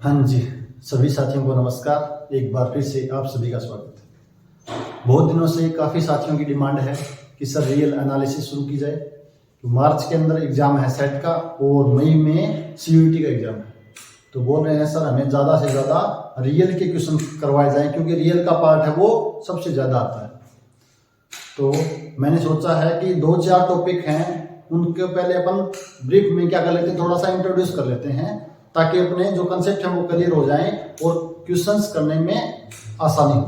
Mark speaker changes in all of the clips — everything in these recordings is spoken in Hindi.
Speaker 1: हाँ जी, सभी साथियों को नमस्कार। एक बार फिर से आप सभी का स्वागत है। बहुत दिनों से काफ़ी साथियों की डिमांड है कि सर रियल एनालिसिस शुरू की जाए। तो मार्च के अंदर एग्जाम है सेट का और मई में सीयूईटी का एग्जाम है। तो बोल रहे हैं सर हमें ज़्यादा से ज़्यादा रियल के क्वेश्चन करवाए जाएं क्योंकि रियल का पार्ट है वो सबसे ज़्यादा आता है। तो मैंने सोचा है कि 2-4 टॉपिक हैं उनके पहले अपन ब्रीफ में क्या कर लेते हैं, थोड़ा सा इंट्रोड्यूस कर लेते हैं ताकि अपने जो कंसेप्ट है वो क्लियर हो जाएं और क्वेश्चंस करने में आसानी हो।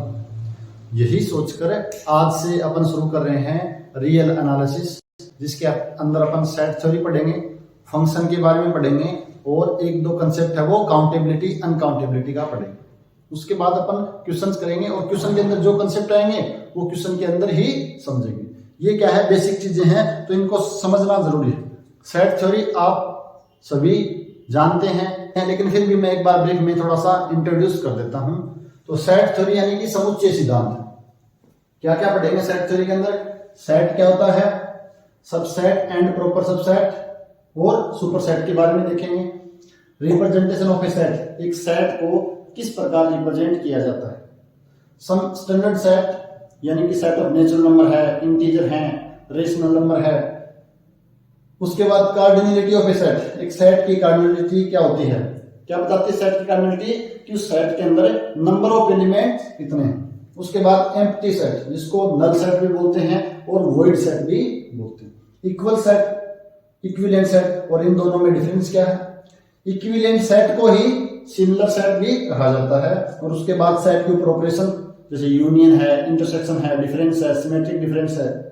Speaker 1: यही सोचकर आज से अपन शुरू कर रहे हैं रियल एनालिसिस, जिसके अंदर अपन सेट थ्योरी पढ़ेंगे, फंक्शन के बारे में पढ़ेंगे और 1-2 कंसेप्ट है वो काउंटेबिलिटी अनकाउंटेबिलिटी का पढ़ेंगे। उसके बाद अपन क्वेश्चंस करेंगे और क्वेश्चन के अंदर जो कंसेप्ट आएंगे वो क्वेश्चन के अंदर ही समझेंगे। ये क्या है, बेसिक चीजें हैं तो इनको समझना जरूरी है। सेट थ्योरी आप सभी जानते हैं लेकिन फिर भी मैं एक बार ब्रीफ में थोड़ा सा इंट्रोड्यूस कर देता हूं। तो सेट थ्योरी यानी कि समुच्चय सिद्धांत। क्या क्या पढ़ेंगे सेट थ्योरी के अंदर? सेट क्या होता है, सबसेट एंड प्रॉपर सबसेट और सुपरसेट के बारे में देखेंगे। रिप्रेजेंटेशन ऑफ ए सेट, एक सेट को किस प्रकार रिप्रेजेंट किया जाता है। सम स्टैंडर्ड सेट यानी कि सेट ऑफ नेचुरल नंबर है, इंटीजर है, रेशनल नंबर है। उसके बाद कार्डिनलिटी ऑफ ए सेट, एक सेट की कार्डिनलिटी क्या होती है, क्या बताती है सेट की कार्डिनलिटी कि उस सेट के अंदर नंबर ऑफ एलिमेंट्स कितने हैं। उसके बाद एम्प्टी सेट जिसको नल सेट भी बोलते हैं और वॉइड सेट भी बोलते हैं। इक्वल सेट, इक्विवेलेंट सेट, और इन दोनों में डिफरेंस क्या है। इक्विवेलेंट सेट को ही सिमिलर सेट भी कहा जाता है। और उसके बाद सेट के ऊपर ऑपरेशन जैसे यूनियन है, इंटरसेक्शन है, डिफरेंस है, सिमेट्रिक डिफरेंस है।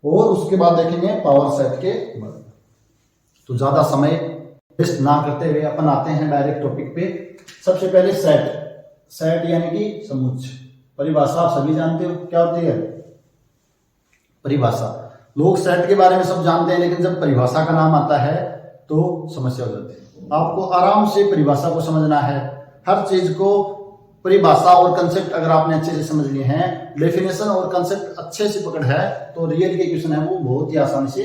Speaker 1: और उसके बाद देखेंगे पावर सेट के बारे में। तो ज्यादा समय वेस्ट ना करते हुए अपन आते हैं डायरेक्ट टॉपिक पे। सबसे पहले सेट, सेट यानी कि समुच्चय। परिभाषा आप सभी जानते हो क्या होती है परिभाषा। लोग सेट के बारे में सब जानते हैं लेकिन जब परिभाषा का नाम आता है तो समस्या हो जाती है। आपको आराम से परिभाषा को समझना है। हर चीज को परिभाषा और कंसेप्ट अगर आपने अच्छे से समझ लिए हैं, डेफिनेशन और कंसेप्ट अच्छे से पकड़ है तो रियल के क्वेश्चन है वो बहुत ही आसानी से।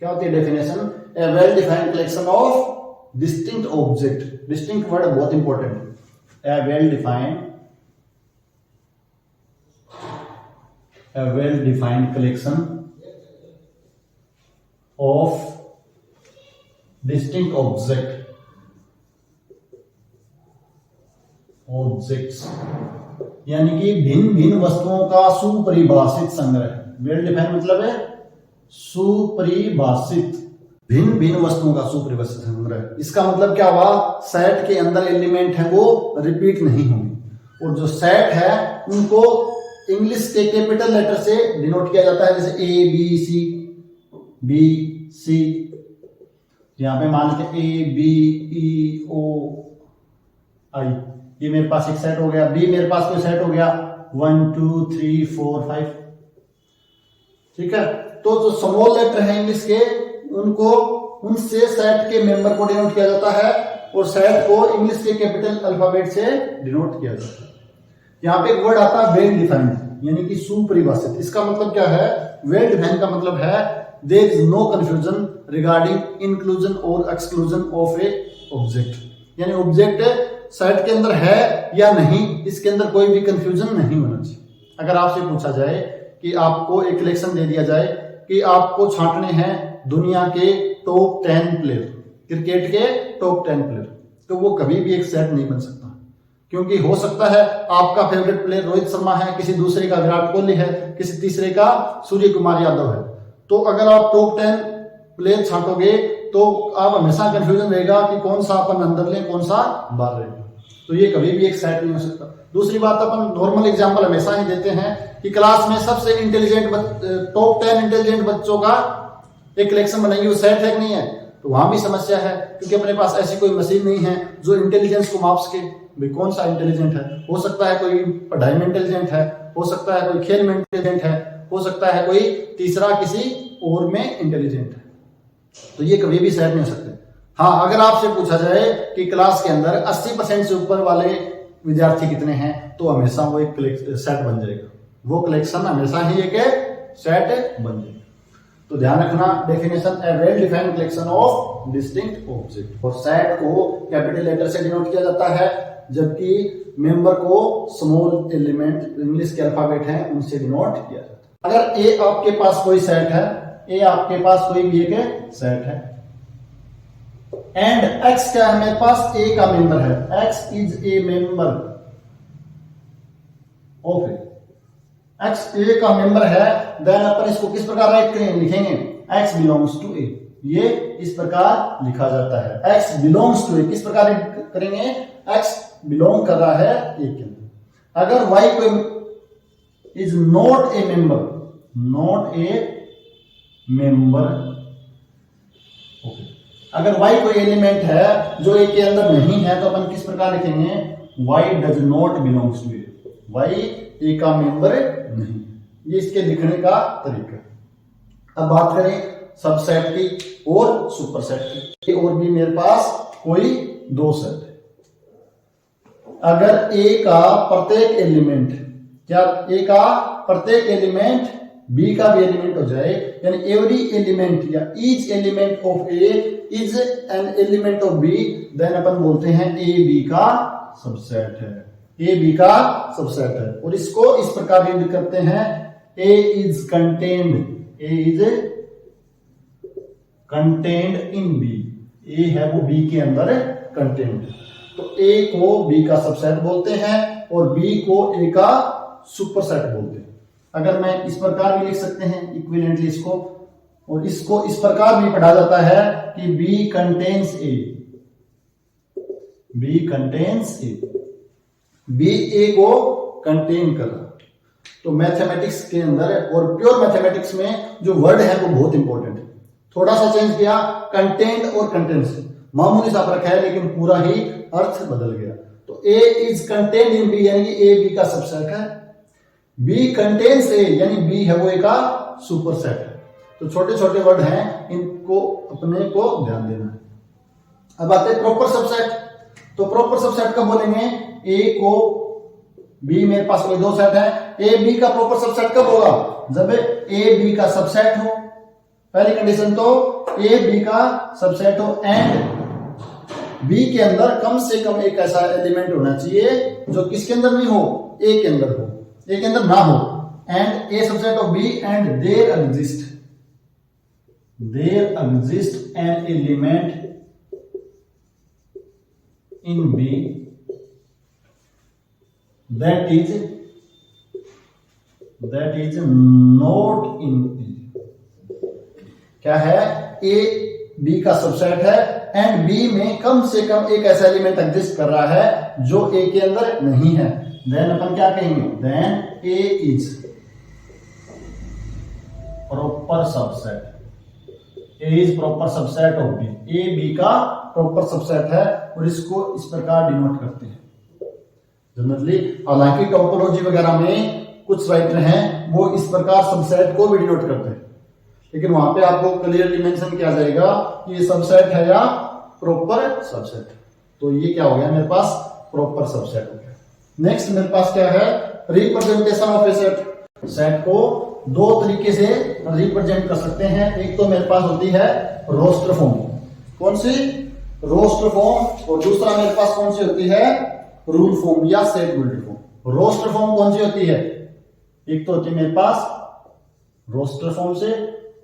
Speaker 1: क्या होती है definition? A well defined collection of distinct object. Distinct word बहुत इंपॉर्टेंट है। A well defined collection of distinct objects यानी कि भिन्न भिन्न वस्तुओं का सुपरिभाषित संग्रह। वेल डिफाइंड मतलब है सुपरिभाषित, भिन्न भिन्न वस्तुओं का सुपरिभाषित संग्रह। इसका मतलब क्या हुआ, सेट के अंदर एलिमेंट है वो रिपीट नहीं होंगे और जो सेट है उनको इंग्लिश के कैपिटल लेटर से डिनोट किया जाता है, जैसे ए बी सी। यहां पे मान लेते ए बी ई ओ आई, ये मेरे पास एक सेट हो गया। बी मेरे पास कोई सेट हो गया 1 2 3 4 5, ठीक है। तो जो स्मॉल लेटर है इंग्लिश के उनको उनसे सेट के मेंबर को डिनोट किया जाता है और सेट को इंग्लिश के कैपिटल अल्फाबेट से डिनोट किया जाता है। यहाँ पे एक वर्ड आता है वेल डिफाइंड यानी कि सुपरिभाषित। इसका मतलब क्या है? वेल डिफाइंड का मतलब है there is no confusion regarding inclusion और एक्सक्लूजन ऑफ ए ऑब्जेक्ट। यानी ऑब्जेक्ट सेट के अंदर है या नहीं, इसके अंदर कोई भी कंफ्यूजन नहीं होना चाहिए। अगर आपसे पूछा जाए कि आपको एक कलेक्शन दे दिया जाए कि आपको छांटने हैं दुनिया के टॉप 10 प्लेयर, क्रिकेट के टॉप 10 प्लेयर, तो वो कभी भी एक सेट नहीं बन सकता क्योंकि हो सकता है आपका फेवरेट प्लेयर रोहित शर्मा है, किसी दूसरे का विराट कोहली है, किसी तीसरे का सूर्य कुमार यादव है। तो अगर आप टॉप 10 प्लेयर छांटोगे तो आप हमेशा कंफ्यूजन रहेगा कि कौन सा अपन अंदर लें कौन सा बाहर लें, तो ये कभी भी एक सेट नहीं हो सकता। दूसरी बात, अपन नॉर्मल एग्जांपल हमेशा ही देते हैं कि क्लास में सबसे इंटेलिजेंट टॉप 10 इंटेलिजेंट बच्चों का एक कलेक्शन बनाइए, वो सेट है कि नहीं है? तो वहां भी समस्या है क्योंकि अपने पास ऐसी कोई मशीन नहीं है जो इंटेलिजेंस को माप सके। भाई कौन सा इंटेलिजेंट है? हो सकता है कोई पढ़ाई में इंटेलिजेंट है, हो सकता है कोई खेल में इंटेलिजेंट है, हो सकता है कोई तीसरा किसी और में इंटेलिजेंट है, तो ये कभी भी सेट नहीं हो सकते। हाँ, अगर आपसे पूछा जाए कि क्लास के अंदर 80% से ऊपर वाले विद्यार्थी कितने हैं तो हमेशा वो एक सेट बन जाएगा, वो कलेक्शन हमेशा ही एक सेट बन जाएगा। तो ध्यान रखना definition, a well defined collection of distinct object. और सेट को कैपिटल लेटर से डिनोट किया जाता है, जबकि मेंबर को स्मॉल एलिमेंट इंग्लिश के अल्फाबेट हैं उनसे डिनोट किया जाता है। अगर ए आपके पास कोई सेट है, ए आपके पास कोई भी एक सेट है, एंड एक्स क्या है मेरे पास, ए का मेंबर है, x is a member of A, x A का मेंबर है, देन अपन इसको किस प्रकार राइट करेंगे, लिखेंगे एक्स बिलोंग्स टू ए। ये इस प्रकार लिखा जाता है, एक्स बिलोंग्स टू ए। किस प्रकार करेंगे, एक्स बिलोंग कर रहा है ए के अंदर। अगर वाई कोई is not a member, not a member, okay, अगर वाई कोई एलिमेंट है जो ए के अंदर नहीं है तो अपन किस प्रकार लिखेंगे, y does not belongs to A, y A का मेंबर नहीं। ये इसके लिखने का तरीका। अब बात करें सबसेट की और सुपरसेट की। और भी मेरे पास कोई दो सेट है, अगर ए का प्रत्येक एलिमेंट, क्या ए का प्रत्येक एलिमेंट बी का भी एलिमेंट हो जाए, यानी एवरी एलिमेंट या each element of A is an element of B, then अपन बोलते हैं ए बी का सबसेट है, ए बी का सबसेट है। और इसको इस प्रकार रीड करते हैं, A is contained, A is contained in B, A है वो बी के अंदर कंटेन्ड। तो ए को बी का सबसेट बोलते हैं और बी को ए का सुपरसेट बोलते हैं। अगर मैं इस प्रकार भी लिख सकते हैं इक्विवेलेंटली इसको, और इसको इस प्रकार भी पढ़ा जाता है कि बी कंटेन्स ए, बी कंटेन्स ए, बी ए को कंटेन कर रहा। तो मैथमेटिक्स के अंदर और प्योर मैथमेटिक्स में जो वर्ड है वो बहुत इंपॉर्टेंट है। थोड़ा सा चेंज किया, कंटेंट और कंटेंट्स, मामूली सा फर्क है लेकिन पूरा ही अर्थ बदल गया। तो ए इज कंटेन्ड इन बी, यानी ए बी का सबसेट है, बी कंटेन्स ए यानी बी है वो ए का सुपरसेट है। तो छोटे छोटे वर्ड हैं, इनको अपने को ध्यान देना है। अब आते हैं प्रॉपर सबसेट। तो प्रॉपर सबसेट कब बोलेंगे, ए को बी, मेरे पास कोई दो सेट है, ए बी का प्रॉपर सबसेट कब होगा, जब ए बी का सबसेट हो। पहली कंडीशन तो ए बी का सबसेट हो एंड बी के अंदर कम से कम एक ऐसा एलिमेंट होना चाहिए जो किसके अंदर नहीं हो, ए के अंदर हो, ए के अंदर ना हो। And A subset of B and there exist an element in B that is not in A। क्या है, A B का सबसेट है एंड B में कम से कम एक ऐसा एलिमेंट एग्जिस्ट कर रहा है जो A के अंदर नहीं है, देन अपन क्या कहेंगे, then A is proper subset, A is proper subset of B। A B का प्रॉपर सबसेट है और इसको इस प्रकार डिनोट करते हैं जनरली। हालांकि टोपोलॉजी वगैरह में कुछ राइटर हैं वो इस प्रकार सबसेट को भी डिनोट करते हैं, लेकिन वहां पे आपको क्लियरली मेंशन किया जाएगा कि ये सबसेट है या प्रॉपर सबसेट। तो ये क्या हो गया, मेरे पास प्रॉपर सबसेट हो गया। नेक्स्ट मेरे पास क्या है, representation of A set. Set को दो तरीके से रिप्रेजेंट कर सकते हैं। एक तो मेरे पास होती है रोस्टर फॉर्म, कौन सी, रोस्टर फॉर्म, और दूसरा मेरे पास कौन सी होती है, रूल फॉर्म या set builder form. Roster form कौन सी होती है, एक तो होती है मेरे पास रोस्टर फॉर्म से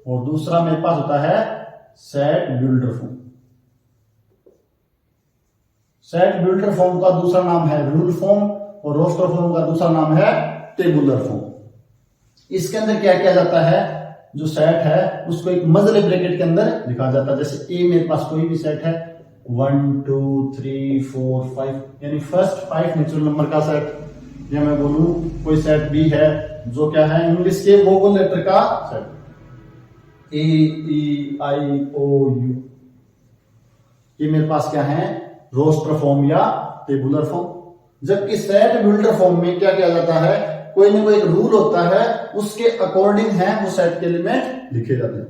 Speaker 1: और दूसरा मेरे पास होता है set builder form. Set builder form का दूसरा नाम है रूल फॉर्म और रोस्टर फॉर्म का दूसरा नाम है टेबुलर फॉर्म। इसके अंदर क्या किया जाता है, जो सेट है उसको एक मजले ब्रैकेट के अंदर लिखा जाता है। जैसे ए मेरे पास कोई भी सेट है 1 2 3 4 5, यानी फर्स्ट 5 नेचुरल नंबर का सेट। या मैं बोलूं कोई सेट बी है जो क्या है, इंग्लिश के वोवल लेटर का set, A E I O U. ये मेरे पास क्या है, रोस्टर फॉर्म या टेबुलर फॉर्म। जबकि सेट बिल्डर फॉर्म में क्या किया जाता है, कोई ना कोई एक रूल होता है, उसके अकॉर्डिंग है वो सेट के एलिमेंट लिखे जाते हैं।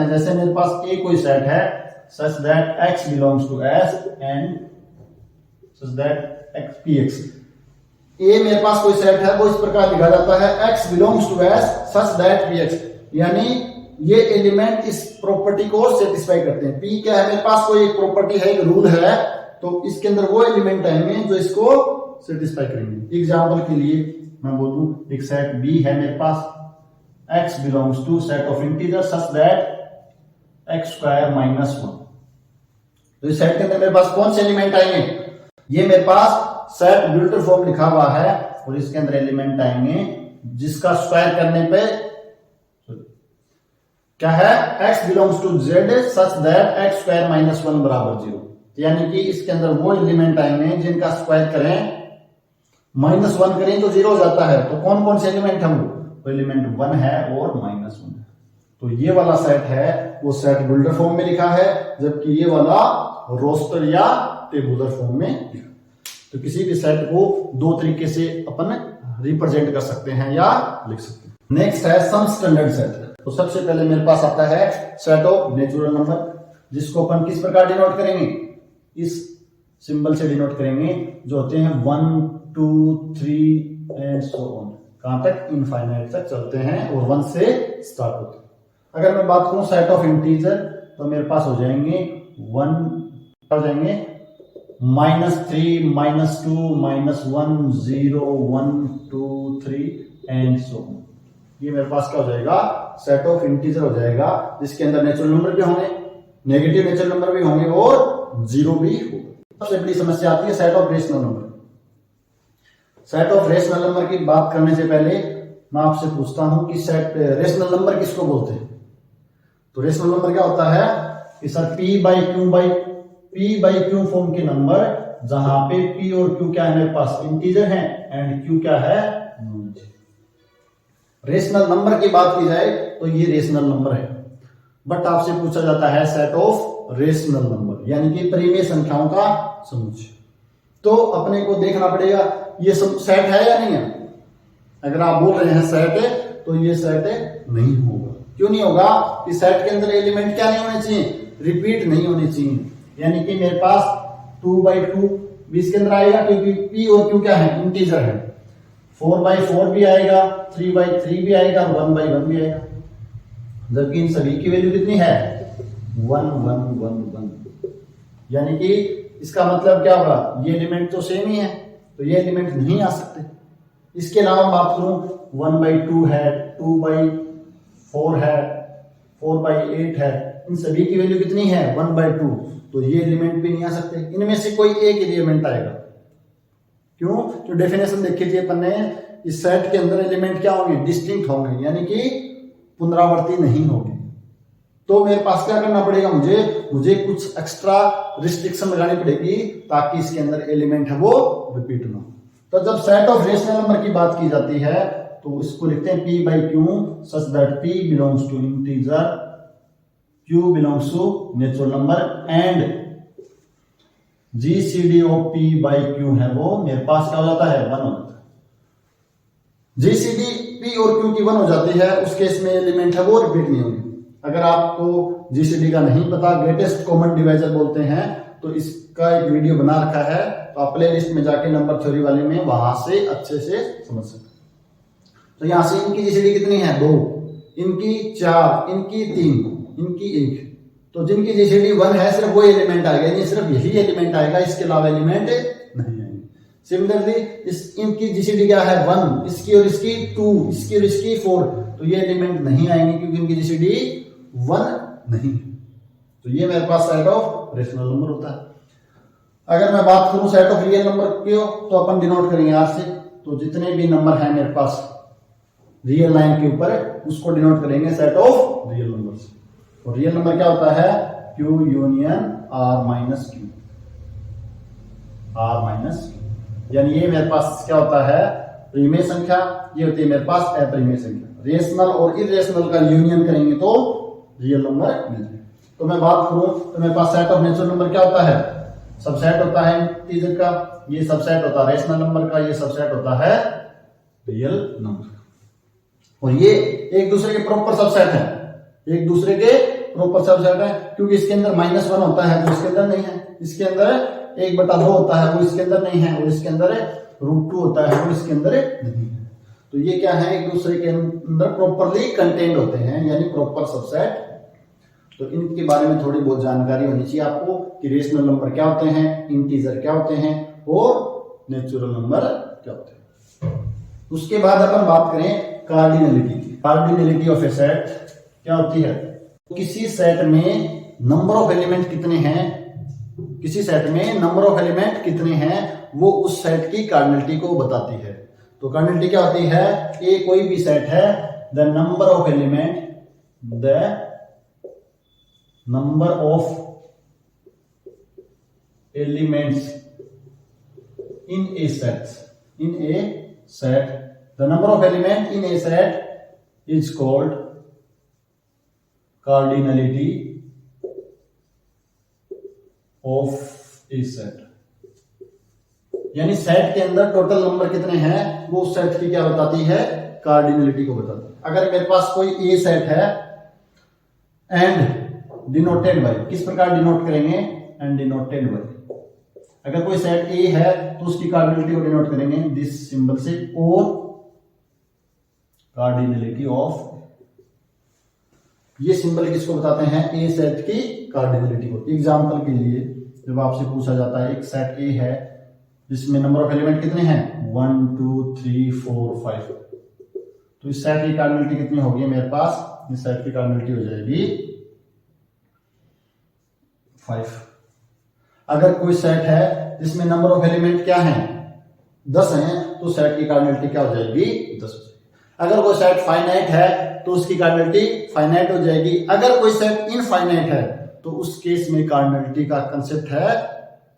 Speaker 1: जैसे मेरे पास ए कोई सेट है such that x belongs to S and such that x px। ए मेरे पास कोई सेट है वो इस प्रकार लिखा जाता है x belongs to S such that px, यानी ये एलिमेंट इस प्रॉपर्टी को सेटिस्फाई करते हैं। P क्या है, मेरे पास कोई एक प्रॉपर्टी है, एक रूल है, तो इसके अंदर वो एलिमेंट आएंगे जो इसको सेटिस्फाई करेंगे। एग्जाम्पल के लिए मैं बोलूं, एक सेट B है मेरे पास, x belongs to set of integer such that x square minus 1। तो इस सेट के अंदर मेरे पास कौन से एलिमेंट आएंगे, ये मेरे पास सेट बिल्टर फॉर्म लिखा हुआ है और इसके अंदर एलिमेंट आएंगे जिसका स्क्वायर करने पे क्या है, x belongs to z such that x square minus 1 बराबर 0। यानी कि इसके अंदर वो एलिमेंट आएंगे जिनका स्क्वायर करें माइनस 1 करें तो 0 हो जाता है। तो कौन कौन से एलिमेंट हम, तो एलिमेंट 1 है और माइनस 1 है। तो ये वाला सेट है वो सेट बिल्डर फॉर्म में लिखा है, जबकि ये वाला रोस्टर या टेबुलर फॉर्म में लिखा। तो किसी भी सेट को दो तरीके से अपन रिप्रेजेंट कर सकते हैं या लिख सकते हैं। नेक्स्ट है सम स्टैंडर्ड सेट। तो सबसे पहले मेरे पास आता है सेट ऑफ नेचुरल नंबर, जिसको अपन किस प्रकार डिनोट करेंगे, इस सिंबल से डिनोट करेंगे, जो होते हैं 1 2 3 एंड सो ऑन, कहां तक, इनफाइनाइट तक चलते हैं और 1 से स्टार्ट होते हैं। अगर मैं बात करूं सेट ऑफ इंटीजर, तो मेरे पास हो जाएंगे 1 हो जाएंगे -3 -2 -1 0 1 2 3 एंड सो ऑन। ये मेरे पास क्या हो जाएगा, सेट ऑफ इंटीजर हो जाएगा, जिसके अंदर नेचुरल नंबर भी होंगे, नेगेटिव नेचुरल नंबर भी होंगे और जीरो भी होगा। सबसे बड़ी समस्या आती है set of rational number. Set of rational number की बात करने से पहले मैं आपसे पूछता हूं कि सेट रेशनल नंबर किसको बोलते हैं। तो रेशनल नंबर क्या होता है कि sir P by Q form के नंबर, जहां पे P और Q क्या है, मेरे पास इंटीजर है एंड Q क्या है, रेशनल नंबर की बात की जाए तो ये रेशनल नंबर है। बट आपसे पूछा जाता है सेट ऑफ रेशनल नंबर, यानी कि परिमेय संख्याओं का समुच्चय। तो अपने को देखना पड़ेगा ये सब सेट है या नहीं है। अगर आप बोल रहे हैं सेट है, तो ये सेट नहीं होगा। क्यों नहीं होगा, कि सेट के अंदर एलिमेंट क्या नहीं होने चाहिए, रिपीट नहीं होने चाहिए। यानी कि मेरे पास 2/2 भी इसके अंदर आएगा, क्योंकि P और Q क्या है, इंटीजर है। 4/4 भी आएगा, 3/3 भी आएगा, 1/1 भी आएगा, जबकि इन सभी की वैल्यू कितनी है, 1 1 1 1। यानी कि इसका मतलब क्या होगा, ये एलिमेंट तो सेम ही है, तो ये एलिमेंट नहीं आ सकते। इसके अलावा बात करूं 1/2 है, 2/4 है, 4/8 है, इन सभी की वैल्यू कितनी है, 1/2, तो ये एलिमेंट भी नहीं आ सकते। इनमें से कोई एक एलिमेंट आएगा। क्यों, तो डेफिनेशन देख लीजिए अपन ने, इस सेट के अंदर एलिमेंट क्या होंगे, डिस्टिंक्ट होंगे, यानी कि पुनरावृत्ति नहीं होगी। तो मेरे पास क्या करना पड़ेगा, मुझे कुछ एक्स्ट्रा रिस्ट्रिक्शन लगानी पड़ेगी ताकि इसके अंदर एलिमेंट है वो रिपीट ना हो। तो जब सेट ऑफ रेशनल नंबर की बात की जाती है, तो इसको लिखते हैं P/Q such that P belongs to integer, Q belongs to natural number and GCD of P/Q है वो मेरे पास क्या हो जाता है, 1 हो जाता है। GCD P और Q की 1 हो जाती है, उस केस में एलिमेंट है वो रिपीट नहीं होगी। अगर आपको GCD का नहीं पता, ग्रेटेस्ट कॉमन डिवाइजर बोलते हैं, तो इसका एक वीडियो बना रखा है, तो आप प्ले लिस्ट में जाके नंबर थ्योरी वाले में वहां से अच्छे से समझ सकते हैं। तो यहां से इनकी GCD कितनी है, 2, इनकी 4, इनकी 3, इनकी 1। तो जिनकी GCD 1 है, सिर्फ वो एलिमेंट आएगा, यानी सिर्फ यही एलिमेंट आएगा, इसके अलावा एलिमेंट नहीं आएंगे। सिमिलरली इनकी GCD क्या है, 1, इसकी और इसकी 2, इसकी और इसकी 4, तो ये एलिमेंट नहीं आएंगे क्योंकि इनकी GCD 1 नहीं। तो ये मेरे पास सेट ऑफ रेशनल नंबर होता है। अगर मैं बात करूं सेट ऑफ रियल नंबर की, तो अपन डिनोट करेंगे आर से। तो जितने भी नंबर हैं मेरे पास रियल लाइन के ऊपर, उसको डिनोट करेंगे सेट ऑफ रियल नंबर से। और रियल नंबर क्या होता है, Q यूनियन R-Q, R-Q। यानी ये मेरे पास क्या होता है, परिमेय संख्या, ये होती है मेरे पास अपरिमेय संख्या। रेशनल और इरेशनल का यूनियन करेंगे तो रियल नंबर मिल जाएगा। तो मैं बात करूं तो मेरे पास सेट ऑफ नेचुरल नंबर क्या होता है, सबसेट होता है इंटीजर का, ये सबसेट होता है रेशनल नंबर का, ये सबसेट होता है रियल नंबर। और ये एक दूसरे के प्रॉपर सबसेट है, एक दूसरे के प्रॉपर सबसेट है, क्योंकि इसके अंदर -1 होता है तो इसके अंदर नहीं है, इसके अंदर 1/2 होता है वो इसके अंदर नहीं है, और इसके अंदर √2 होता है वो इसके अंदर नहीं है। तो ये क्या है, एक दूसरे के अंदर प्रॉपरली कंटेन्ड होते हैं, यानी प्रॉपर सबसेट। तो इनके बारे में थोड़ी बहुत जानकारी होनी चाहिए आपको कि रेशनल नंबर क्या होते हैं, इंटीजर क्या होते हैं और नेचुरल नंबर क्या होते हैं। उसके बाद अपन बात करें कार्डिनलिटी की। कार्डिनलिटी ऑफ ए सेट क्या होती है? किसी सेट में नंबर ऑफ एलिमेंट कितने हैं, किसी सेट में नंबर ऑफ एलिमेंट कितने हैं वो उस सेट की कार्डिनलिटी को बताती है। तो कार्डिनलिटी क्या होती है? ए कोई भी सेट है, the number of elements in a set, the number of element in a set is called cardinality of a set। यानी सेट के अंदर टोटल नंबर कितने हैं वो उस सेट की क्या बताती है? कार्डिनलिटी को बताती है। अगर मेरे पास कोई ए सेट है एंड डिनोटेड बाय, किस प्रकार डिनोट करेंगे? And denoted by. अगर कोई सेट ए है तो उसकी कार्डिनलिटी को डिनोट करेंगे दिस सिंबल से, और कार्डिनलिटी ऑफ, ये सिंबल किसको बताते हैं? ए सेट की कार्डिनलिटी को। एग्जांपल के लिए जब आपसे पूछा जाता है एक सेट ए है जिसमें नंबर ऑफ एलिमेंट कितने हैं? 1 2 3 4 5, तो इस सेट की कार्डिनलिटी कितनी होगी मेरे पास? इस सेट की कार्डिनलिटी हो जाएगी 5। अगर कोई सेट है जिसमें नंबर ऑफ एलिमेंट क्या है? 10 हैं, तो सेट की कार्डिनलिटी क्या हो जाएगी? 10 हो जाएगी। अगर कोई सेट फाइनाइट है तो उसकी कार्डिनलिटी फाइनाइट हो जाएगी। अगर कोई सेट इनफाइनाइट है तो उस केस में कार्डिनलिटी का कंसेप्ट है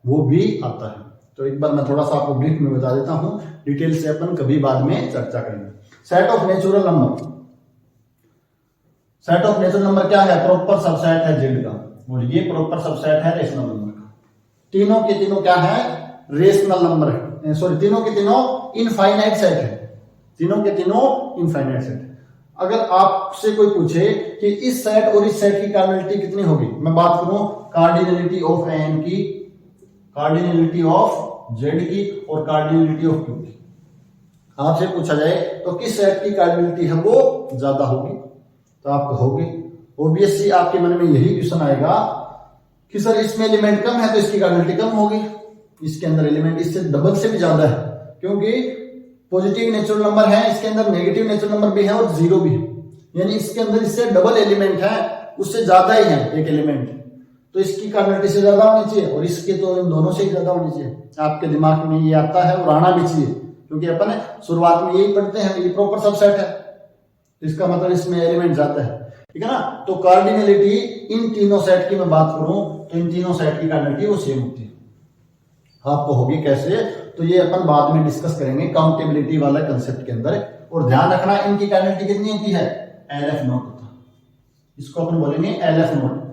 Speaker 1: वो भी आता है। तो एक बार मैं थोड़ा सा आपको ब्रीफ में बता देता हूं, डिटेल से अपन कभी बाद में चर्चा करेंगे। Set of natural number, set of natural number क्या है? प्रॉपर सबसेट है जेड का, और ये प्रॉपर सबसेट है रेशनल नंबर का। तीनों के तीनों क्या है? रेशनल नंबर है, सॉरी तीनों के तीनों इनफाइनाइट सेट है, तीनों के तीनों इनफाइनाइट सेट है। अगर आपसे कोई पूछे कि इस सेट और इस सेट की कार्डिनलिटी कितनी होगी, मैं बात करूं कार्डिनलिटी ऑफ एन की, कार्डिनलिटी ऑफ जेड की और कार्डिनलिटी ऑफ क्यू की, आपसे पूछा जाए तो किस सेट की कार्डिनलिटी है वो ज्यादा होगी, तो आप कहोगे ऑब्वियसली आपके मन में यही क्वेश्चन आएगा कि सर इसमें एलिमेंट कम है तो इसकी कार्डिनलिटी कम होगी। इसके अंदर एलिमेंट इससे डबल से भी ज्यादा है, क्योंकि पॉजिटिव नेचुरल नंबर है, इसके अंदर नेगेटिव नेचुरल नंबर भी है और जीरो भी है, यानी इसके अंदर इससे डबल एलिमेंट है, उससे ज्यादा ही है एक एलिमेंट, तो इसकी कार्डिनलिटी से ज्यादा होनी चाहिए और इसके तो इन दोनों से ही ज्यादा होनी चाहिए। आपके दिमाग में ये आता है और आना भी चाहिए, क्योंकि अपन शुरुआत में यही पढ़ते हैं ये प्रॉपर सबसेट है, इसका मतलब इसमें एलिमेंट ज्यादा है, ठीक है ना। तो कार्डिनलिटी इन तीनों सेट की मैं बात करूं तो इन तीनों सेट की कार्डिनलिटी वो सेम होती है। आपको होगी कैसे, तो ये अपन बाद में डिस्कस करेंगे काउंटेबिलिटी वाला कंसेप्ट के अंदर। और ध्यान रखना इनकी कार्डिनलिटी कितनी होती है? LF नोट होता है, इसको अपन बोलेंगे LF नोट।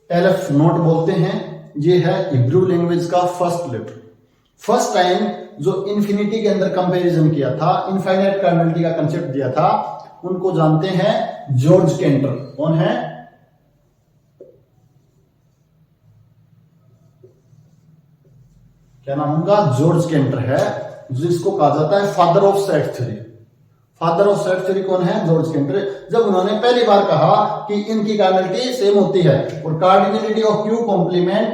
Speaker 1: LF नोट बोलते हैं, ये है हिब्रू लैंग्वेज का फर्स्ट लेटर। फर्स्ट टाइम जो इन्फिनिटी के अंदर कंपैरिजन किया था, इनफाइनाइट कार्डिनलिटी का कंसेप्ट दिया था, उनको जानते हैं जॉर्ज केंटर। कौन है? क्या नाम उनका? जॉर्ज केंटर है, जिसको कहा जाता है father of set theory. Father of set theory कौन है? George canter. जब उन्होंने पहली बार कहा कि इनकी कार्डिनलिटी सेम होती है और cardinality of Q complement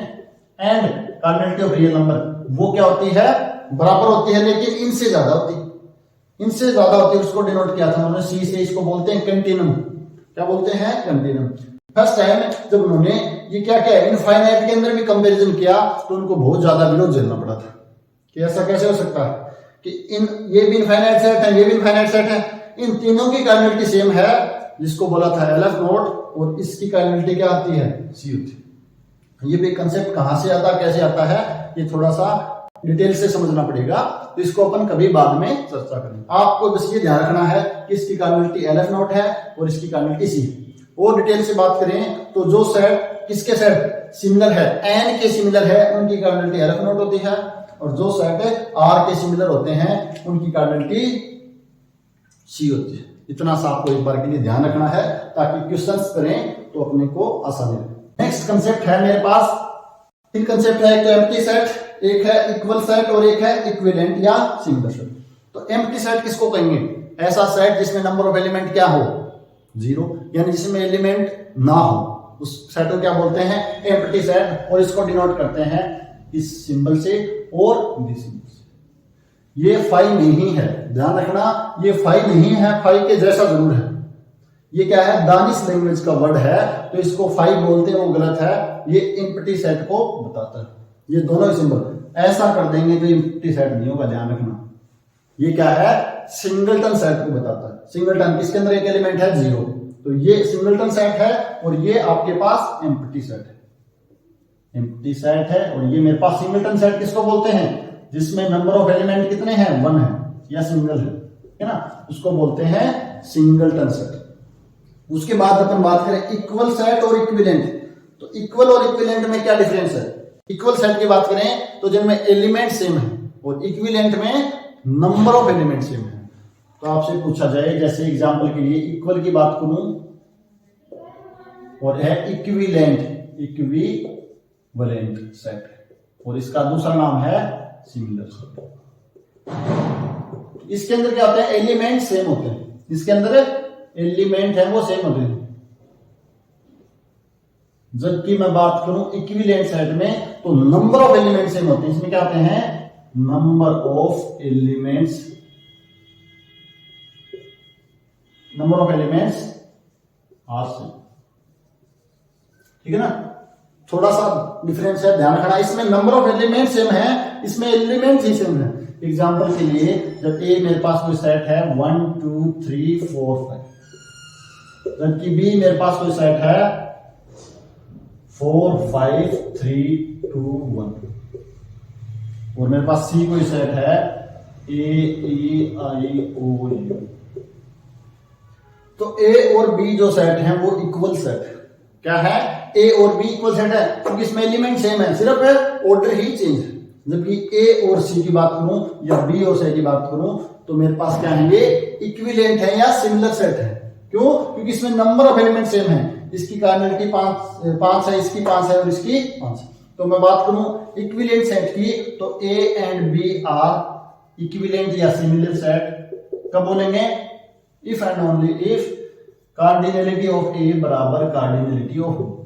Speaker 1: and cardinality of real number वो क्या होती है? बराबर होती है, लेकिन इनसे ज्यादा होती है, इनसे ज्यादा होती है। उसको डिनोट किया था उन्होंने C से, इसको बोलते हैं कंटिन्यूम। क्या बोलते हैं? कंटिन्यूम। फर्स्ट टाइम जब उन्होंने ये क्या क्या इनफाइनाइट के अंदर भी कंपैरिजन किया तो उनको बहुत ज्यादा विरोध झेलना पड़ा था कि ऐसा कैसे हो सकता है कि ये भी इनफाइनाइट सेट है, ये भी इनफाइनाइट सेट है, इन तीनों की कार्डिनलिटी सेम है, जिसको बोला था LF नोट, और इसकी कार्डिनलिटी क्या आती है? C होती है। ये भी कंसेप्ट कहां से आता, कैसे आता है, ये थोड़ा सा डिटेल से समझना पड़ेगा, तो इसको अपन कभी बाद में चर्चा करेंगे। आपको बस ये ध्यान रखना है कि इसकी कार्डिनलिटी LF नोट है और इसकी कार्डिनलिटी C। और डिटेल से बात करें तो जो सेट किसके सेट सिमिलर है, N के सिमिलर है, उनकी कार्डिनलिटी LF नोट होती है, और जो सेट R के सिमिलर होते हैं उनकी कार्डिनलिटी C होती है। इतना सा आपको एक बार के लिए ध्यान रखना है ताकि क्वेश्चंस करें तो अपने को आसानी रहे। नेक्स्ट कंसेप्ट है मेरे पास, तीन कंसेप्ट है, एक तो एम्प्टी सेट, एक है इक्वल सेट और एक है इक्विवेलेंट या सिमिलर सेट। तो एम्प्टी सेट किसको कहेंगे? ऐसा सेट जिसमें नंबर ऑफ एलिमेंट क्या हो? 0, यानी जिसमें एलिमेंट ना हो, उस सेट को क्या बोलते हैं? Empty set. और इसको डिनोट करते हैं इस सिंबल से और दिस सिंबल से। ये फाई नहीं है, ध्यान रखना, ये फाई नहीं है, फाई के जैसा जरूर है। ये क्या है? दानिश लैंग्वेज का वर्ड है, तो इसको फाई बोलते हैं, वो गलत है। ये एम्प्टी सेट को बताता है। ये दोनों सिंबल ऐसा कर देंगे तो एम्प्टी सेट नहीं होगा, ध्यान रखना। ये क्या है? सिंगलटन सेट को बताता है। सिंगलटन किसके अंदर एक एलिमेंट है? 0। तो ये सिंगलटन सेट है और ये आपके पास एम्प्टी सेट है। एम्प्टी सेट है और ये मेरे पास सिंगलटन सेट किसको बोलते हैं? जिसमें नंबर ऑफ एलिमेंट कितने हैं? 1 है या सिंगल है ना, उसको बोलते हैं सिंगलटन सेट। उसके बाद अपन बात करें इक्वल सेट और इक्विवेलेंट। तो इक्वल और इक्विवेलेंट में क्या डिफरेंस है? इक्वल सेट की बात करें तो जिनमें एलिमेंट सेम है, और इक्विवेलेंट में नंबर ऑफ एलिमेंट सेम है। तो आपसे पूछा जाए, जैसे एग्जांपल के लिए इक्वल की बात करूं और है इक्विवेलेंट, इक्विवेलेंट सेट, और इसका दूसरा नाम है सिमिलर सेट। इसके अंदर क्या होता है? एलिमेंट सेम होते हैं। इसके अंदर एलिमेंट है वो सेम होते हैं। जबकि मैं बात करूं इक्विवेलेंट सेट में तो नंबर ऑफ एलिमेंट सेम होते हैं। इसमें क्या होते हैं? Number of elements are same. ठीक है ना, थोड़ा सा डिफरेंस है, ध्यान रखना। इसमें नंबर ऑफ एलिमेंट सेम है, इसमें एलिमेंट ही सेम है। एग्जांपल के लिए, जब ए मेरे पास कोई सेट है 1 2 3 4 5, जबकि बी मेरे पास कोई सेट है 4 5 3 2 1, और मेरे पास सी कोई सेट है ए ई आई ओ यू। तो ए और बी जो सेट है वो इक्वल सेट है। क्या है? ए और बी इक्वल सेट है, क्योंकि इसमें एलिमेंट सेम है, सिर्फ ऑर्डर ही चेंज है। जबकि ए और सी की बात करूं या बी और सी की बात करूं तो मेरे पास क्या है? ये इक्विवेलेंट है या सिमिलर सेट है। क्यों? क्योंकि इसमें नंबर ऑफ एलिमेंट सेम है। इसकी कार्डिनलिटी 5 है, इसकी 5 है और इसकी 5 है। तो मैं बात करूं इक्विवेलेंट सेट की, तो A and B are equivalent या सिमिलर सेट। कब बोलेंगे? If and only if cardinality of A बराबर कार्डिनलिटी ऑफ बी।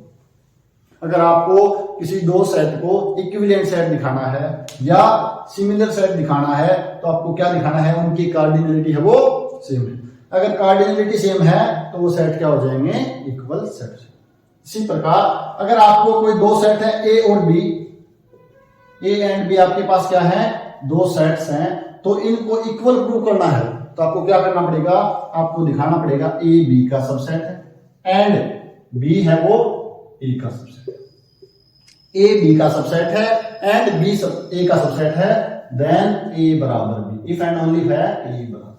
Speaker 1: अगर आपको किसी दो सेट को इक्विवेलेंट सेट दिखाना है या सिमिलर सेट दिखाना है तो आपको क्या दिखाना है? उनकी कार्डिनलिटी है वो सेम है। अगर कार्डिनलिटी सेम है तो वो सेट क्या हो जाएंगे? Equal set. इसी प्रकार अगर आपको कोई दो सेट है ए और बी, ए एंड बी आपके पास क्या है? दो सेट्स हैं, तो इनको इक्वल प्रूव करना है तो आपको क्या करना पड़ेगा? आपको दिखाना पड़ेगा ए बी का सबसेट है एंड बी है वो ए का सबसेट है। ए बी का सबसेट है एंड बी ए का सबसेट है, देन ए बराबर बी। इफ एंड ओनली है ए बराबर।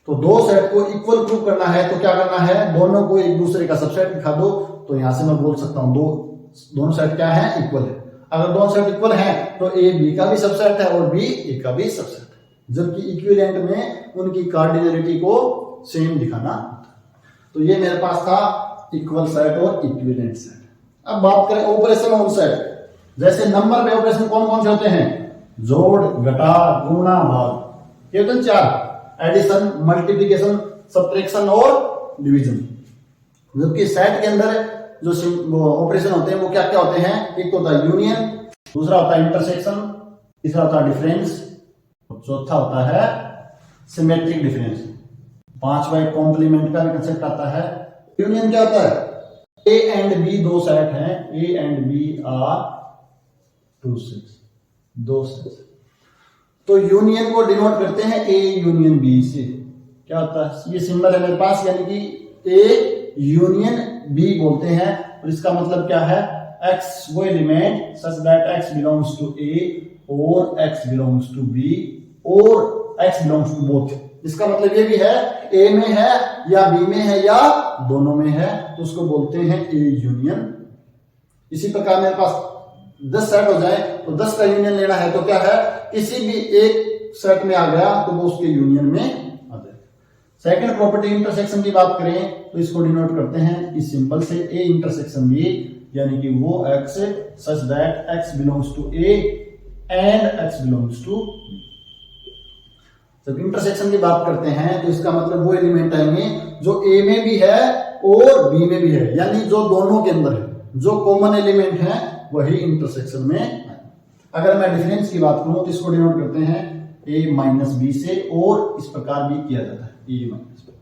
Speaker 1: तो दो सेट को इक्वल प्रूव करना है तो क्या करना है? दोनों को एक दूसरे का सबसेट दिखा दो। तो यहां से मैं बोल सकता हूं दोनों सेट क्या है? इक्वल है। अगर दोनों सेट इक्वल हैं तो ए बी का भी सबसेट है और बी ए का भी सबसेट है। जबकि इक्विवेलेंट में उनकी कार्डिनलिटी को सेम दिखाना। तो ये मेरे पास था इक्वल सेट और इक्विवेलेंट सेट। अब बात करें ऑपरेशन ऑन सेट। जैसे नंबर में ऑपरेशन कौन कौन से होते हैं? जोड़, घटा, गुणा, भाग। ये होते हैं 4, एडिशन, मल्टीप्लिकेशन, सब्ट्रैक्शन और डिवीजन। जबकि सेट के अंदर जो ऑपरेशन होते हैं वो क्या क्या होते हैं? एक तो होता है यूनियन, दूसरा होता है इंटरसेक्शन, तीसरा होता है डिफरेंस, चौथा होता है सिमेट्रिक डिफरेंस। पांचवा एक कॉम्प्लीमेंट का भी कंसेप्ट आता है। यूनियन क्या होता है? ए एंड बी दो सेट हैं, A and B are 2 sets, दो सेट्स। तो यूनियन को डिनोट करते हैं ए यूनियन बी से। क्या होता है? ये सिंबल है मेरे पास, यानी कि ए यूनियन बी बोलते हैं। और इसका मतलब क्या है? एक्स वो element such that x belongs to A और एक्स बिलोंग्स टू बी और एक्स बिलोंग्स टू बोथ। इसका मतलब ये भी है ए में है या बी में है या दोनों में है, तो उसको बोलते हैं ए यूनियन। इसी प्रकार मेरे पास 10 सेट हो जाए तो 10 का यूनियन लेना है तो क्या है? किसी भी एक सेट में आ गया तो वो उसके यूनियन में आ जाएगा। सेकंड प्रॉपर्टी इंटरसेक्शन की बात करें तो इसको डिनोट करते हैं इस सिंबल से, ए इंटरसेक्शन बी, यानी कि वो x such that x belongs to A and x belongs to B। जब इंटरसेक्शन की बात करते हैं तो इसका मतलब वो एलिमेंट आएंगे जो A में भी है और B में भी है, यानी जो दोनों के अंदर है, जो कॉमन एलिमेंट है वही इंटरसेक्शन में है। अगर मैं डिफरेंस की बात करूं तो इसको डिनोट करते हैं A माइनस बी से, और इस प्रकार भी किया जाता है A माइनस बी।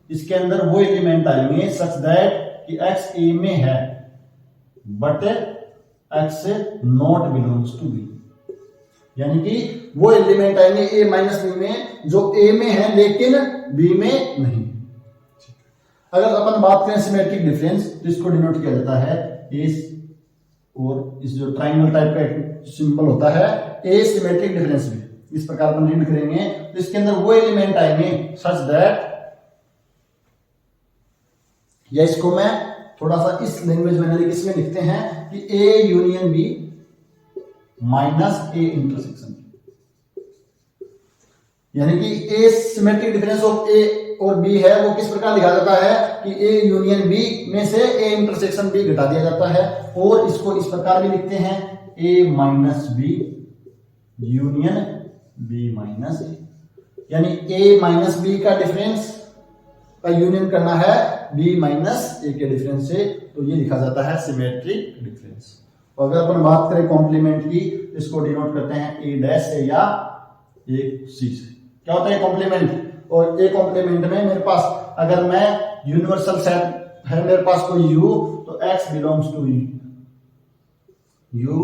Speaker 1: इसके अंदर वो एलिमेंट आएंगे सच दैट कि x A में है but x not belongs to B, यानी कि वो एलिमेंट आएंगे A माइनस बी में जो A में है लेकिन B में नहीं। अगर अपन बात करें सिमेट्रिक डिफरेंस तो इसको डिनोट किया जाता है A, और इस जो ट्राइंगल टाइप का सिंबल होता है A सिमेट्रिक डिफरेंस में, इस प्रकार अपन रीड करेंगे तो इसके अंदर वो एलिमेंट आएंगे सच दैट, या इसको मैं थोड़ा सा इस लैंग्वेज में इसमें लिखते हैं कि A union B minus A intersection, यानी कि A symmetric difference of A और B है वो किस प्रकार लिखा जाता है कि A यूनियन B में से A इंटरसेक्शन B घटा दिया जाता है, और इसको इस प्रकार भी लिखते हैं A minus B union B minus A, यानी A माइनस B का डिफरेंस का यूनियन करना है B माइनस A के डिफरेंस से, तो ये लिखा जाता है सिमेट्रिक डिफरेंस। और अगर अपन बात करें कॉम्प्लीमेंट की, इसको डिनोट करते हैं A डैश से या A C से। क्या होता है कॉम्प्लीमेंट? और A कॉम्प्लीमेंट में मेरे पास अगर मैं यूनिवर्सल सेट है मेरे पास कोई U, तो X belongs to U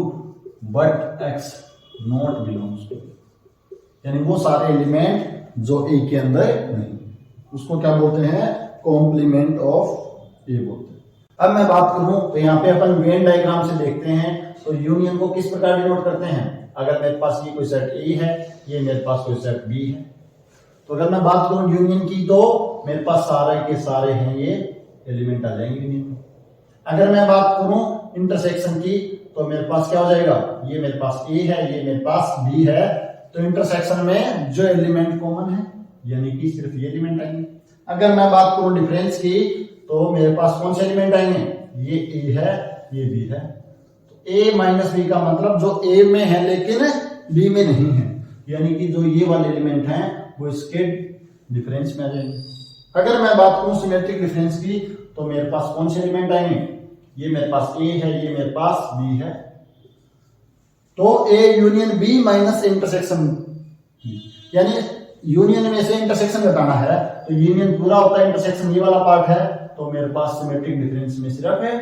Speaker 1: but X not belongs to, यानी वो सारे एलिमेंट जो A के अंदर नहीं, उसको क्या बोलते हैं? कॉम्प्लीमेंट ऑफ A बोलते हैं। अब मैं बात करूं तो यहाँ पे अपन वेन डायग्राम से देखते हैं तो यूनियन को किस प्रकार डिनोट करते हैं। अगर मेरे पास ये कोई सेट A है, ये मेरे पास कोई सेट B है, तो अगर मैं बात करूं यूनियन की तो मेरे पास सारे के सारे हैं ये एलिमेंट आ जाएंगे यूनियन में। अगर मैं बात करूं इंटरसेक्शन की तो मेरे पास क्या हो जाएगा, ये मेरे पास A है, ये मेरे पास B है, तो इंटरसेक्शन में जो एलिमेंट कॉमन है यानी कि सिर्फ ये एलिमेंट आएंगे। अगर मैं बात करूं डिफरेंस की तो मेरे पास कौन से एलिमेंट आएंगे, ये A है, ये B है, तो A माइनस B का मतलब जो A में है लेकिन B में नहीं है, यानी कि जो ये वाले एलिमेंट हैं वो इसके डिफरेंस में आ जाएंगे। अगर मैं बात करूं सिमेट्रिक डिफरेंस की तो मेरे पास कौन से एलिमेंट आएंगे, ये मेरे पास A है, ये मेरे पास B है, तो A union B minus intersection, यानी यूनियन में से इंटरसेक्शन घटाना है तो यूनियन पूरा होता है, इंटरसेक्शन ये वाला पार्ट है, तो मेरे पास सिमेट्रिक डिफरेंस में सिर्फ है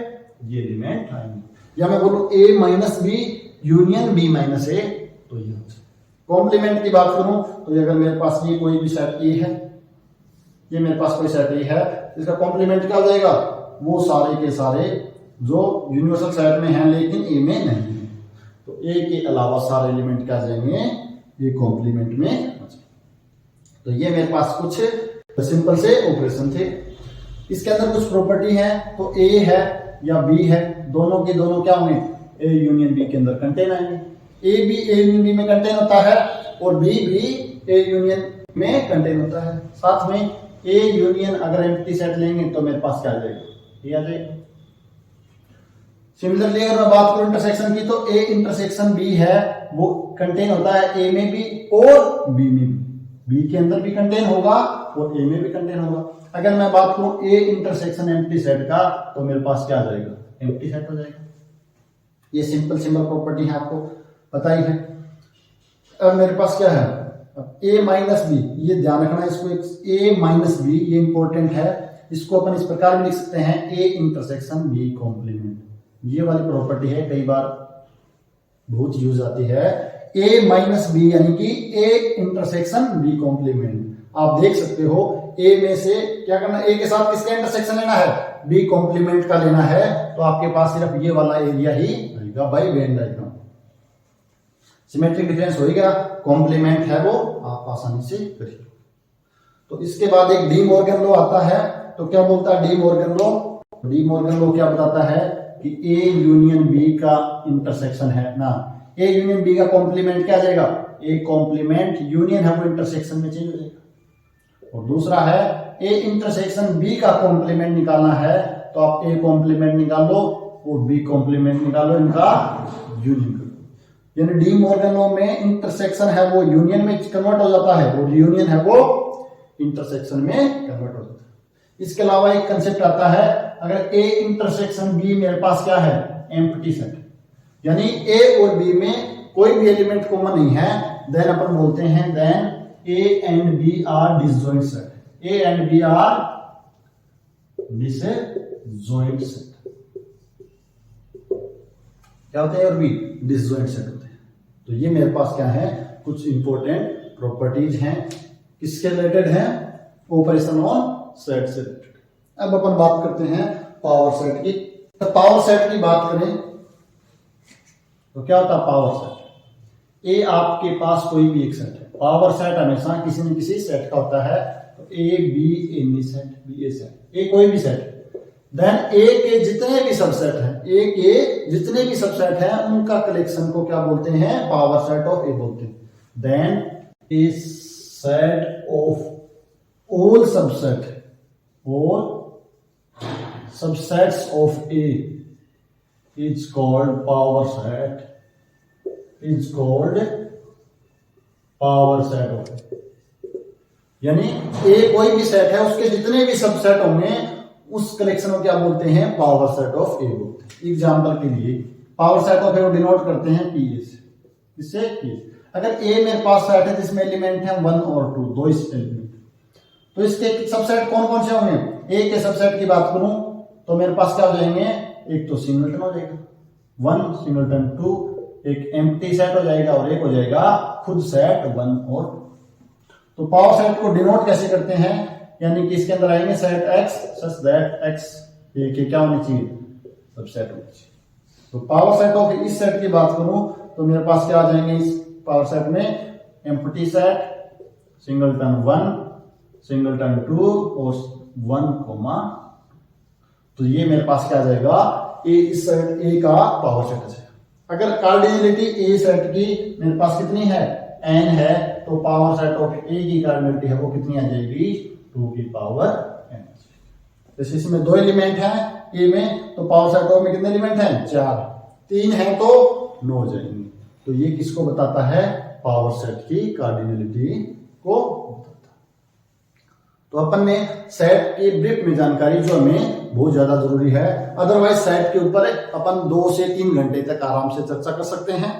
Speaker 1: ये एलिमेंट आएंगे। या मैं बोलूं A minus B union B minus A, तो ये कॉम्प्लीमेंट की बात करूं तो अगर मेरे पास ये कोई भी सेट A है, ये मेरे पास कोई सेट A है, इसका कॉम्प्लीमेंट क्या हो जाएगा, वो सारे के सारे जो यूनिवर्सल सेट में हैं लेकिन A में नहीं है, तो A के अलावा सारे एलिमेंट क्या जाएंगे ये कॉम्प्लीमेंट में। तो ये मेरे पास कुछ सिंपल से ऑपरेशन थे। इसके अंदर कुछ प्रॉपर्टी है, तो A है या B है, दोनों के दोनों क्या होंगे A यूनियन B के अंदर कंटेन आएंगे। A भी A यूनियन B में कंटेन होता है और B भी A यूनियन में कंटेन होता है। साथ में A यूनियन अगर एम्प्टी सेट लेंगे तो मेरे पास क्या आ जाएगा, ये आ जाएगा। सिमिलरली अगर मैं बात करूं इंटरसेक्शन की तो A इंटरसेक्शन B है वो कंटेन होता है A में भी और B में भी, B के अंदर भी कंटेन होगा और A में भी कंटेन होगा। अगर मैं बात करूं A इंटरसेक्शन एम्प्टी सेट का तो मेरे पास क्या आ जाएगा, एम्प्टी सेट हो जाएगा। ये सिंपल प्रॉपर्टी है, आपको पता ही है। अब मेरे पास क्या है, A माइनस बी, ये ध्यान रखना इसको, A माइनस बी ये इंपॉर्टेंट है, इसको अपन इस प्रकार भी लिख सकते हैं A इंटरसेक्शन B कॉम्प्लीमेंट। ये वाली प्रॉपर्टी है, कई बार बहुत यूज आती है, A माइनस बी यानी कि A इंटरसेक्शन B कॉम्प्लीमेंट। आप देख सकते हो A में से क्या करना, A के साथ किसका इंटरसेक्शन लेना है, B कॉम्प्लीमेंट का लेना है, तो आपके पास सिर्फ ये वाला एरिया ही रहेगा by Venn diagram. Symmetric difference होएगा, कॉम्प्लीमेंट है वो आप आसानी से करिए। तो इसके बाद एक डी मॉर्गन लॉ आता है, तो क्या बोलता है De Morgan law, De Morgan law क्या बताता है कि A यूनियन B का इंटरसेक्शन है ना, A यूनियन B का कॉम्प्लीमेंट क्या आ जाएगा, A कॉम्प्लीमेंट यूनियन है वो इंटरसेक्शन में चेंज हो जाएगा। और दूसरा है A इंटरसेक्शन B का कॉम्प्लीमेंट निकालना है, तो आप A कॉम्प्लीमेंट निकाल लो और बी कॉम्प्लीमेंट निकालो, इनका यूनियन करो। यानी डी मॉर्गन लॉ में इंटरसेक्शन है वो यूनियन में कन्वर्ट हो जाता है और यूनियन है वो इंटरसेक्शन में कन्वर्ट हो जाता है। इसके अलावा एक कंसेप्ट आता है, अगर ए इंटरसेक्शन बी मेरे पास क्या है, एम्प्टी सेट, यानी ए और बी में कोई भी एलिमेंट कॉमन नहीं है, देन अपन बोलते हैं then A and B are disjoint set. A and B are disjoint set. क्या होते हैं और बी डिसजॉइंट सेट होते हैं। तो ये मेरे पास क्या है, कुछ इंपॉर्टेंट प्रॉपर्टीज हैं, किसके रिलेटेड हैं, ऑपरेशन ऑन सेट से रिलेटेड। अब अपन बात करते हैं पावर सेट की। तो पावर सेट की बात करें तो क्या होता है पावर सेट, ए आपके पास कोई भी एक सेट है, पावर सेट हमेशा किसी न किसी सेट का होता है। तो A B any set, B a set, A कोई भी सेट, देन ए के जितने भी सबसेट हैं, ए के जितने भी सबसेट हैं उनका कलेक्शन को क्या बोलते हैं, पावर सेट ऑफ ए बोलते हैं। Then A set of all subset और subsets of A is called power set, is called power set of A। यानी A कोई भी सेट है, उसके जितने भी सबसेट होंगे उस कलेक्शन को क्या बोलते हैं, पावर सेट ऑफ ए बोलते हैं। एग्जांपल के लिए पावर सेट ऑफ ए को डिनोट करते हैं पी ए से, इससे पी। अगर ए मेरे पास सेट है जिसमें एलिमेंट है 1 और 2, दो इस एलिमेंट, तो इसके सबसेट कौन कौन से होंगे, ए के सबसेट की बात करूं तो मेरे पास क्या हो जाएंगे, एक तो सिंगलटन हो जाएगा 1, सिंगलटन 2, एक एम्प्टी सेट हो जाएगा और एक हो जाएगा खुद सेट 1 और 2। तो पावर सेट को डिनोट कैसे करते हैं, यानी कि इसके अंदर आएंगे set x such that x A के क्या होनी चाहिए, सबसेट होनी चाहिए। तो पावर सेट ऑफ इस सेट की बात करूं तो मेरे पास क्या आ जाएंगे इस पावर सेट में, एम्प्टी सेट, सिंगलटन 1, सिंगलटन 2 और 1, तो ये मेरे पास क्या आ जाएगा, ए इस सेट ए का पावर सेट है। अगर कार्डिनलिटी ए सेट की मेरे पास कितनी है, n है, तो पावर सेट ऑफ ए की कार्डिनलिटी है वो कितनी आ जाएगी, 2 की पावर n। जैसे इसमें 2 एलिमेंट हैं ए में, तो पावर सेट ऑफ में कितने एलिमेंट हैं, 4, 3 है तो 9 हो जाएंगे। तो ये किसको बताता है, पावर सेट की कार्डिनलिटी को बताता है। तो अपन ने सेट की ब्रीफ में जानकारी जो हमें बहुत ज्यादा जरूरी है, अदरवाइज सेट के ऊपर अपन 2 से 3 घंटे तक आराम से चर्चा कर सकते हैं।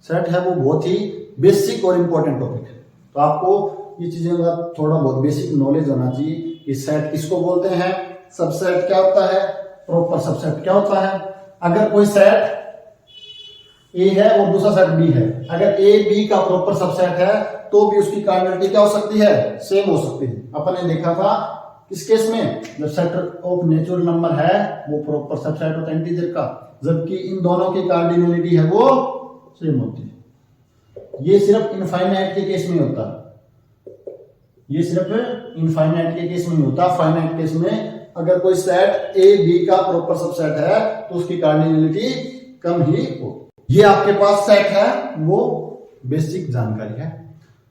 Speaker 1: सेट है वो बहुत ही बेसिक और इंपॉर्टेंट टॉपिक है, तो आपको ये चीजें का थोड़ा बहुत बेसिक नॉलेज होना चाहिए कि सेट किसको बोलते हैं, सबसेट क्या होता है, प्रॉपर सबसेट क्या होता है। अगर कोई सेट ए है और दूसरा सेट बी है, अगर ए बी का प्रॉपर सबसेट है तो भी उसकी कार्डिनलिटी क्या हो सकती है, सेम हो सकती है। अपन ने देखा था किस केस में, जब सेट ऑफ नेचुरल नंबर है वो प्रॉपर सबसेट होता है इंटीजर का, जबकि इन दोनों की कार्डिनलिटी है वो सेम होती है। ये सिर्फ इनफाइनाइट के केस में होता है, ये सिर्फ इनफाइनाइट के केस में नहीं होता। फाइनाइट केस में अगर कोई सेट ए बी का प्रॉपर सबसेट है तो उसकी कार्डिनलिटी कम ही हो। ये आपके पास सेट है वो बेसिक जानकारी है।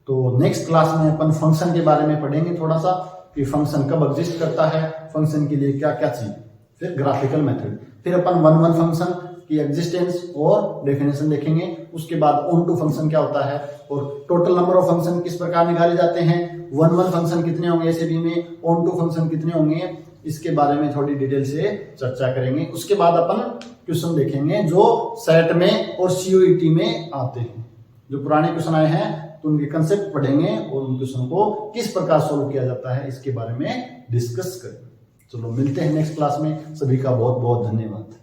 Speaker 1: तो नेक्स्ट क्लास में अपन फंक्शन के बारे में पढ़ेंगे थोड़ा सा, कि फंक्शन कब एग्जिस्ट करता है, फंक्शन के लिए क्या क्या चाहिए, फिर ग्राफिकल मेथड, फिर अपन 1 फंक्शन की एग्जिस्टेंस और डेफिनेशन देखेंगे। उसके बाद ऑन टू फंक्शन क्या होता है और टोटल नंबर ऑफ फंक्शन किस प्रकार निकाले जाते हैं, 1 फंक्शन कितने होंगे एसीबी में, ऑन टू फंक्शन कितने होंगे, इसके बारे में थोड़ी डिटेल से चर्चा करेंगे। उसके बाद अपन क्वेश्चन देखेंगे जो सेट में और सीयूईटी में आते हैं। जो पुराने क्वेश्चन आए हैं तो उनके कंसेप्ट पढ़ेंगे और उन क्वेश्चन को किस प्रकार सोल्व किया जाता है इसके बारे में डिस्कस करेंगे। चलो मिलते हैं नेक्स्ट क्लास में। सभी का बहुत बहुत धन्यवाद।